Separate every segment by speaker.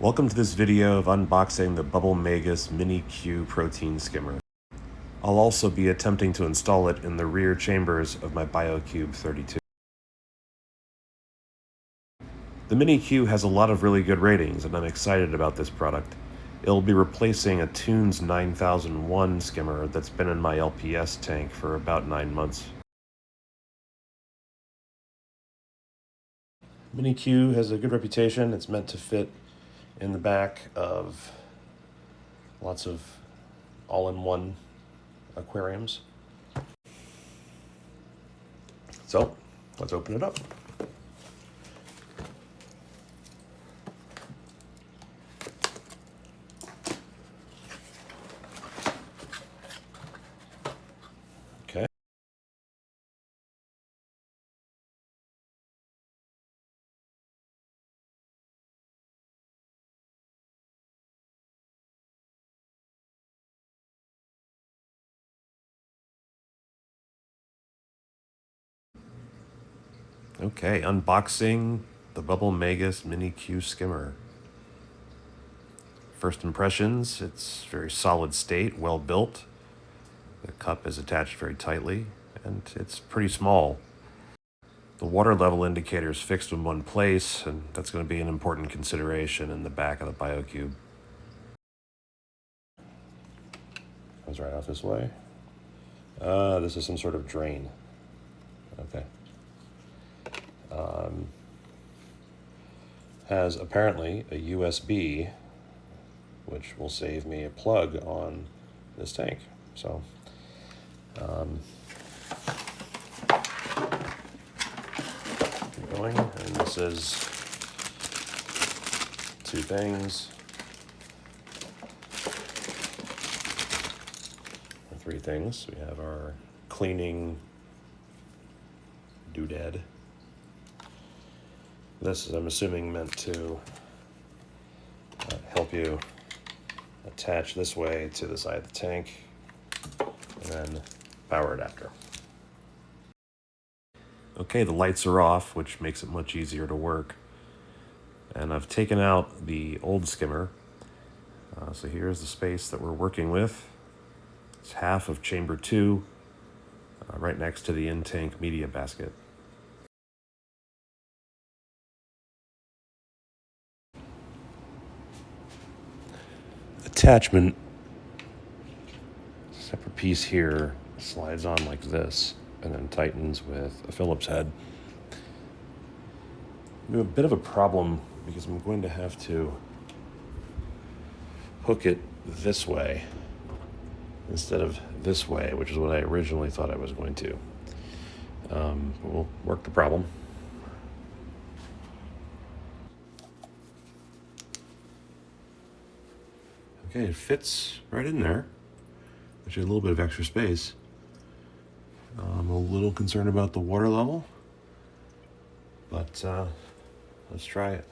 Speaker 1: Welcome to this video of unboxing the Magus Mini Q protein skimmer. I'll also be attempting to install it in the rear chambers of my Biocube 32. The Mini Q has a lot of really good ratings, and I'm excited about this product. It'll be replacing a Tunes 9001 skimmer that's been in my LPS tank for about 9 months. Mini Q has a good reputation. It's meant to fit in the back of lots of all-in-one aquariums. So, let's open it up. Okay. Okay, unboxing the Magus Mini Q skimmer. First impressions, it's very solid state, well built. The cup is attached very tightly, and it's pretty small. The water level indicator is fixed in one place, and that's going to be an important consideration in the back of the Biocube. Comes right out this way. This is some sort of drain. Okay. Has apparently a USB, which will save me a plug on this tank. So, keep going, and this is 2 things, or 3 things. We have our cleaning doodad. This is, I'm assuming, meant to help you attach this way to the side of the tank and then power adapter. Okay, the lights are off, which makes it much easier to work. And I've taken out the old skimmer. So here's the space that we're working with. It's half of chamber 2, right next to the in-tank media basket. Attachment, separate piece here, slides on like this and then tightens with a Phillips head. We have a bit of a problem because I'm going to have to hook it this way instead of this way, which is what I originally thought I was going to. We'll work the problem. Okay, it fits right in there, which is a little bit of extra space. I'm a little concerned about the water level, but let's try it.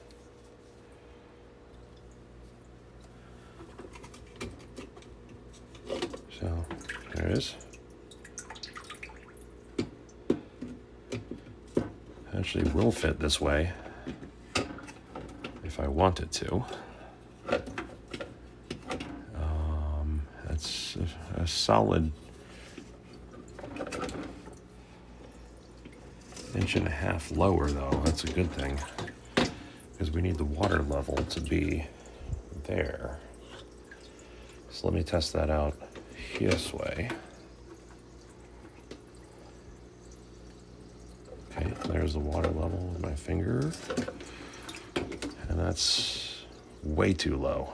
Speaker 1: So, there it is. Actually will fit this way if I want it to. It's a solid 1.5 inches lower, though. That's a good thing, because we need the water level to be there. So let me test that out this way. Okay, there's the water level with my finger, and that's way too low.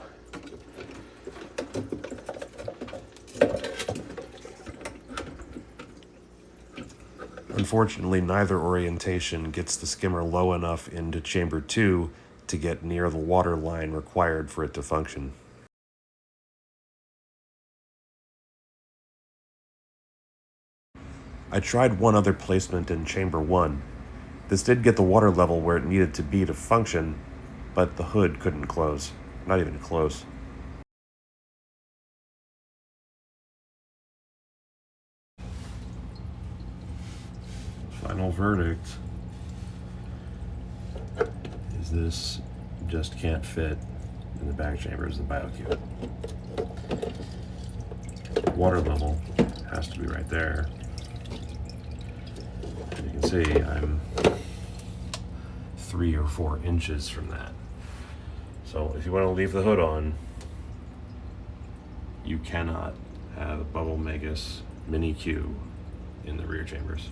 Speaker 1: Unfortunately, neither orientation gets the skimmer low enough into chamber 2 to get near the water line required for it to function. I tried one other placement in chamber 1. This did get the water level where it needed to be to function, but the hood couldn't close. Not even close. Final verdict is this just can't fit in the back chambers of the Biocube. Water level has to be right there. And you can see I'm 3 or 4 inches from that. So if you want to leave the hood on, you cannot have a bubble Magus Mini Q in the rear chambers.